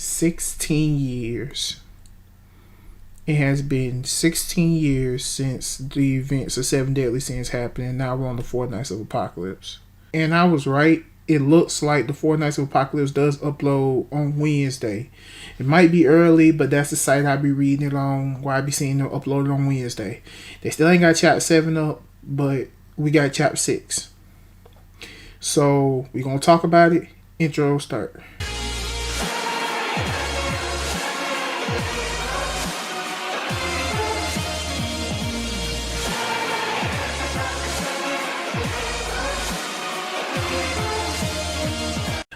16 years. It has been 16 years since the events of Seven Deadly Sins happened, and now we're on the Four Nights of Apocalypse. And I was right. It looks like the Four Nights of Apocalypse does upload on Wednesday. It might be early, but that's the site I be reading it on, where I be seeing them uploaded on Wednesday. They still ain't got Chapter 7 up, but we got Chapter 6. So we're going to talk about it. Intro start.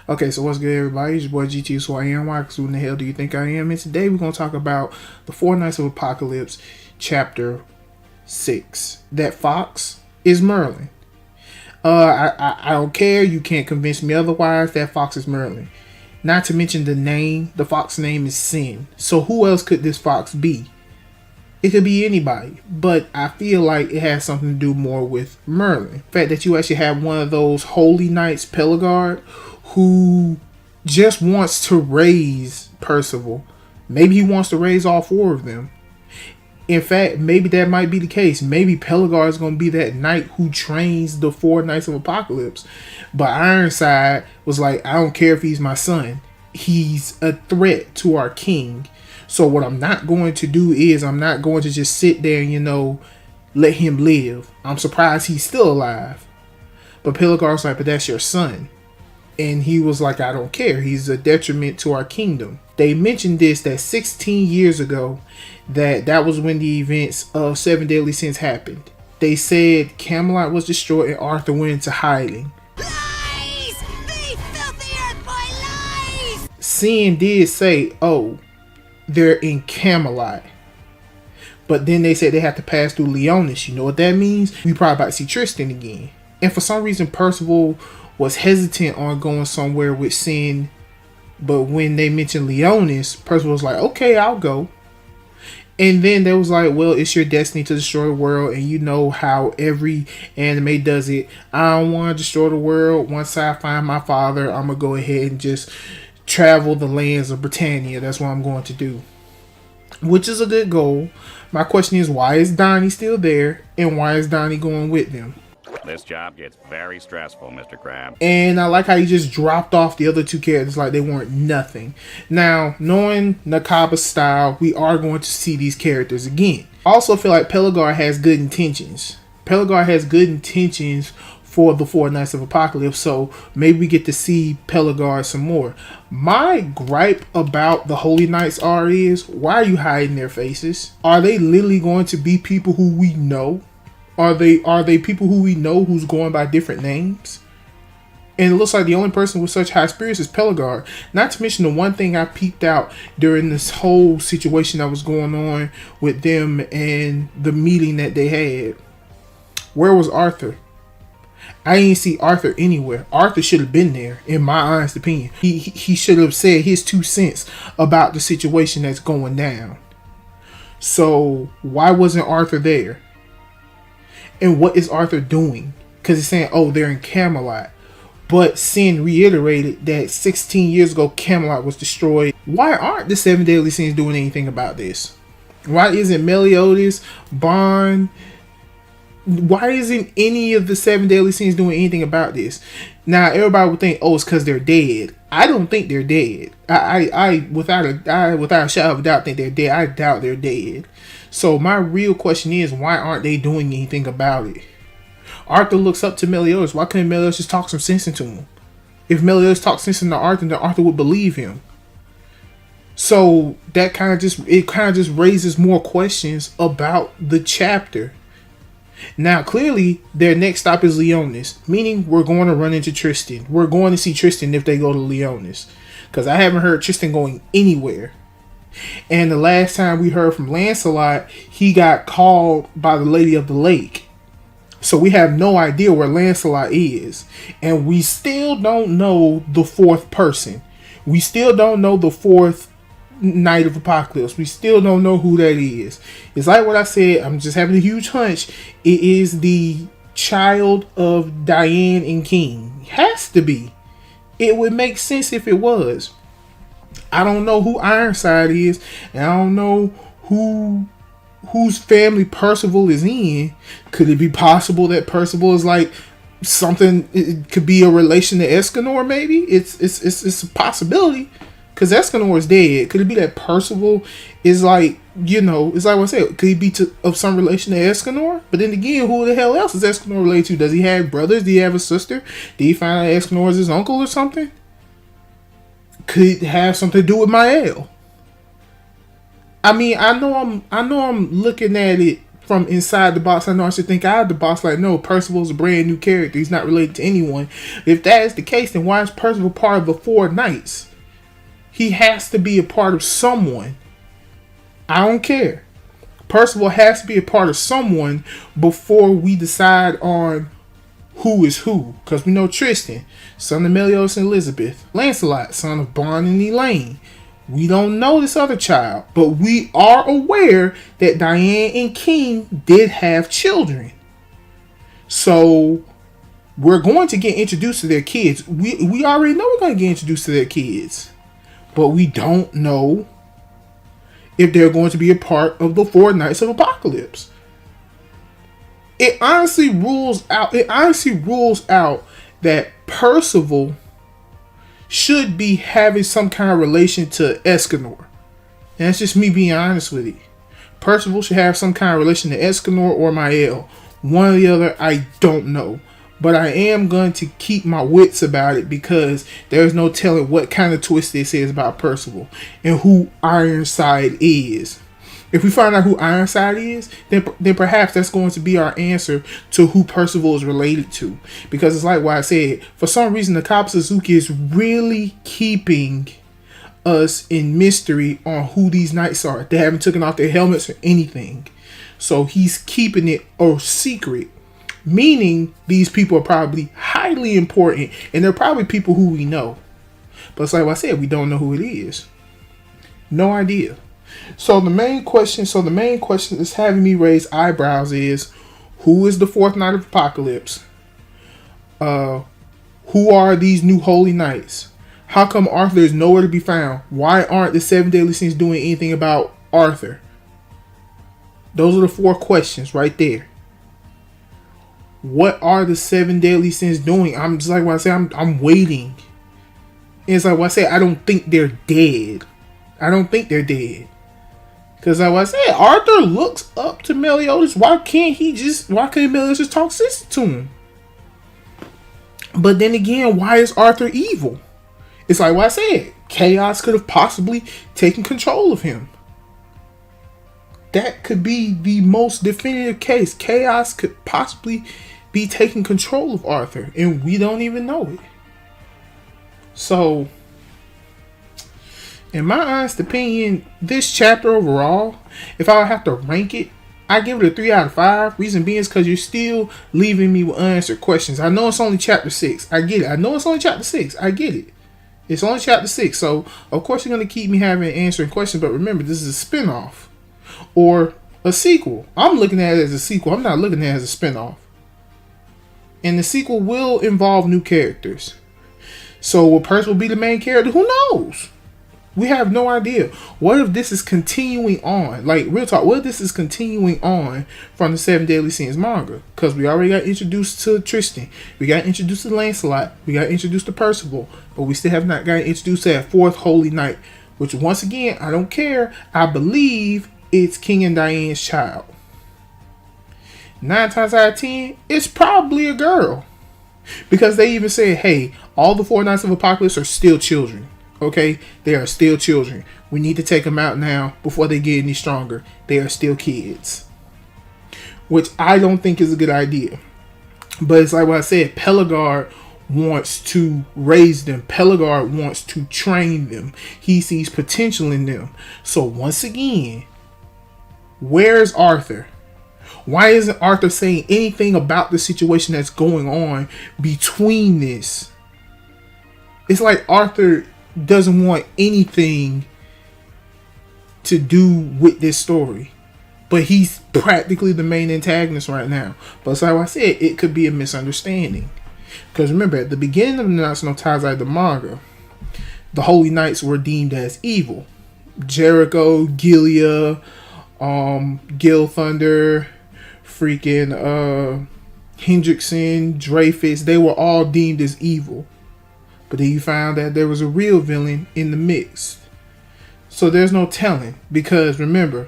Okay, so what's good, everybody? It's your boy GT, so I am. Why? Because who in the hell do you think I am? And today we're going to talk about the Four Nights of Apocalypse, Chapter 6. That fox is Merlin. I don't care. You can't convince me otherwise. That fox is Merlin. Not to mention the name. The fox name is Sin. So who else could this fox be? It could be anybody, but I feel like it has something to do more with Merlin. The fact that you actually have one of those holy knights, Pelargard, who just wants to raise Percival. Maybe he wants to raise all four of them. In fact, maybe that might be the case. Maybe Pelargard is going to be that knight who trains the Four Knights of Apocalypse. But Ironside was like, I don't care if he's my son. He's a threat to our king. So what I'm not going to do is I'm not going to just sit there and, let him live. I'm surprised he's still alive. But Pelargard's like, but that's your son. And he was like, I don't care. He's a detriment to our kingdom. They mentioned this that 16 years ago, that was when the events of Seven Deadly Sins happened. They said Camelot was destroyed and Arthur went into hiding. Lies! They filled the earth by lies! Sin did say, oh, they're in Camelot. But then they said they have to pass through Leonis. You know what that means? We probably about to see Tristan again. And for some reason, Percival was hesitant on going somewhere with Sin, but when they mentioned Leonis, Percival was like, okay, I'll go. And then they was like, well, it's your destiny to destroy the world, and you know how every anime does it. I don't want to destroy the world. Once I find my father, I'm going to go ahead and just travel the lands of Britannia. That's what I'm going to do. Which is a good goal. My question is, why is Donnie still there, and why is Donnie going with them? This job gets very stressful, Mr. Crab. And I like how you just dropped off the other two characters like they weren't nothing. Now, knowing Nakaba's style, we are going to see these characters again. I also feel like Pelargard has good intentions. Pelargard has good intentions for the Four Nights of Apocalypse, so maybe we get to see Pelargard some more. My gripe about the Holy Knights is, why are you hiding their faces? Are they literally going to be people who we know? Are they people who we know who's going by different names? And it looks like the only person with such high spirits is Pelargard. Not to mention the one thing I peeped out during this whole situation that was going on with them and the meeting that they had. Where was Arthur? I didn't see Arthur anywhere. Arthur should have been there, in my honest opinion. He should have said his 2 cents about the situation that's going down. So why wasn't Arthur there? And what is Arthur doing? Because he's saying, oh, they're in Camelot. But Sin reiterated that 16 years ago, Camelot was destroyed. Why aren't the Seven Deadly Sins doing anything about this? Why isn't Meliodas, Bond? Why isn't any of the Seven Deadly Sins doing anything about this? Now, everybody would think, oh, it's because they're dead. I don't think they're dead. I without a shadow of a doubt, think they're dead. I doubt they're dead. So my real question is, why aren't they doing anything about it? Arthur looks up to Meliodas. Why couldn't Meliodas just talk some sense into him? If Meliodas talked sense into Arthur, then Arthur would believe him. So that kind of just raises more questions about the chapter. Now, clearly, their next stop is Leonis, meaning we're going to run into Tristan. We're going to see Tristan if they go to Leonis, because I haven't heard Tristan going anywhere. And the last time we heard from Lancelot, he got called by the Lady of the Lake. So we have no idea where Lancelot is. And we still don't know the fourth person. We still don't know the fourth Night of Apocalypse. We still don't know who that is. It's like what I said. I'm just having a huge hunch. It is the child of Diane and King. Has to be. It would make sense if it was. I don't know who Ironside is, and I don't know whose family Percival is in. Could it be possible that Percival is like something? It could be a relation to Escanor. Maybe it's a possibility because Escanor is dead. Could it be that Percival is like, you know, it's like what I said. Could he be of some relation to Escanor? But then again, who the hell else is Escanor related to? Does he have brothers? Do he have a sister? Did he find out Escanor is his uncle or something? Could it have something to do with Mael? I mean, I know I'm looking at it from inside the box. I know I should think out of the box. Like, no, Percival's a brand new character. He's not related to anyone. If that is the case, then why is Percival part of the Four Knights? He has to be a part of someone. I don't care. Percival has to be a part of someone before we decide on who is who. Because we know Tristan, son of Meliodas and Elizabeth. Lancelot, son of Bond and Elaine. We don't know this other child, but we are aware that Diane and King did have children. So we're going to get introduced to their kids. We already know we're going to get introduced to their kids, but we don't know if they're going to be a part of the Four Knights of Apocalypse. It honestly rules out that Percival should be having some kind of relation to Escanor. And that's just me being honest with you. Percival should have some kind of relation to Escanor or Mael. One or the other, I don't know. But I am going to keep my wits about it because there's no telling what kind of twist this is about Percival and who Ironside is. If we find out who Ironside is, then perhaps that's going to be our answer to who Percival is related to. Because it's like what I said, for some reason, Nakaba Suzuki is really keeping us in mystery on who these knights are. They haven't taken off their helmets or anything. So he's keeping it a secret. Meaning these people are probably highly important and they're probably people who we know. But it's like what I said, we don't know who it is. No idea. So the main question that's having me raise eyebrows is, who is the fourth Knight of Apocalypse? Who are these new holy knights? How come Arthur is nowhere to be found? Why aren't the 7 deadly sins doing anything about Arthur? Those are the 4 questions right there. What are the 7 deadly sins doing? I'm just like what I say, I'm waiting. And it's like what I say, I don't think they're dead. Because like what I said, Arthur looks up to Meliodas. Why couldn't Meliodas just talk sense to him? But then again, why is Arthur evil? It's like what I said, Chaos could have possibly taken control of him. That could be the most definitive case. Chaos could possibly be taking control of Arthur, and we don't even know it. So, in my honest opinion, this chapter overall, if I would have to rank it, I give it a 3 out of 5. Reason being is because you're still leaving me with unanswered questions. I know it's only chapter 6. I get it. It's only chapter 6. So, of course, you're going to keep me having answering questions. But remember, this is a spinoff or a sequel. I'm looking at it as a sequel. I'm not looking at it as a spinoff. And the sequel will involve new characters. So, will Percival be the main character? Who knows? We have no idea. What if this is continuing on? Like, real talk, what if this is continuing on from the 7 Deadly Sins manga? Because we already got introduced to Tristan. We got introduced to Lancelot. We got introduced to Percival. But we still have not gotten introduced to that 4th Holy Knight. Which, once again, I don't care. I believe it's King and Diane's child. 9 times out of 10, it's probably a girl. Because they even said, hey, all the 4 Knights of Apocalypse are still children. Okay, they are still children. We need to take them out now before they get any stronger. They are still kids. Which I don't think is a good idea. But it's like what I said, Pelagard wants to raise them. Pelagard wants to train them. He sees potential in them. So once again, where's Arthur? Why isn't Arthur saying anything about the situation that's going on between this? It's like Arthur doesn't want anything to do with this story, but he's practically the main antagonist right now. But it's like I said, it could be a misunderstanding, because remember, at the beginning of the Nanatsu no Taizai, the manga, the Holy Knights were deemed as evil. Jericho, Gilia, Gil Thunder, freaking Hendrickson, Dreyfus, they were all deemed as evil. But then you found that there was a real villain in the mix. So there's no telling, because remember,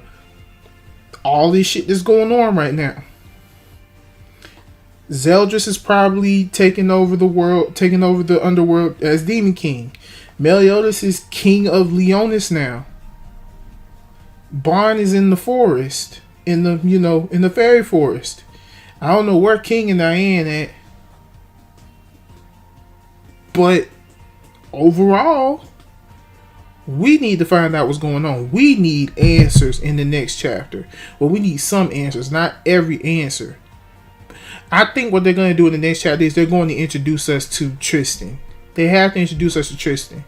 all this shit that's going on right now. Zeldris is probably taking over the world, taking over the underworld as Demon King. Meliodas is king of Leonis now. Barn is in the forest, in the, you know, in the fairy forest. I don't know where King and Diane at, but overall, we need to find out what's going on. We need answers in the next chapter. Well, we need some answers, not every answer. I think what they're going to do in the next chapter is they're going to introduce us to Tristan. They have to introduce us to Tristan.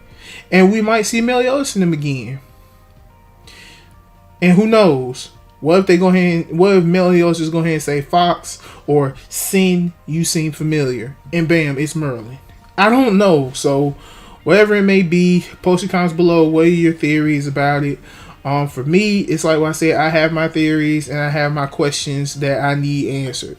And we might see Meliodas in them again. And who knows? What if they go ahead and, what if Meliodas just go ahead and say Fox or Sin, you seem familiar, and bam, it's Merlin. I don't know. So whatever it may be, post your comments below. What are your theories about it? For me, it's like what I said, I have my theories and I have my questions that I need answered.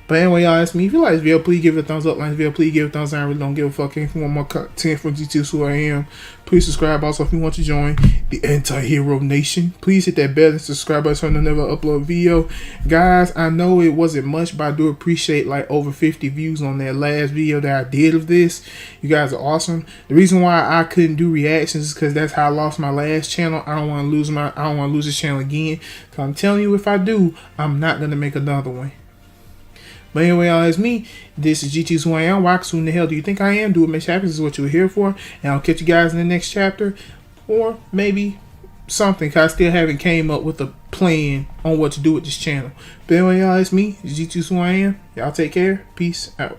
But anyway, y'all, that's me. If you like this video, please give it a thumbs up. Like this video, please give it a thumbs down. I really don't give a fuck. If you want more content from G2's Who I Am, please subscribe. Also, if you want to join the Anti-Hero Nation, please hit that bell and subscribe button so I never upload a video. Guys, I know it wasn't much, but I do appreciate like over 50 views on that last video that I did of this. You guys are awesome. The reason why I couldn't do reactions is because that's how I lost my last channel. I don't want to lose this channel again. So I'm telling you, if I do, I'm not gonna make another one. But anyway, y'all, it's me. This is GT's Who I Am. Why? Who in the hell do you think I am? Do what makes you happy. This is what you were here for. And I'll catch you guys in the next chapter. Or maybe something, because I still haven't came up with a plan on what to do with this channel. But anyway, y'all, it's me. It's GT's Who I Am. Y'all take care. Peace out.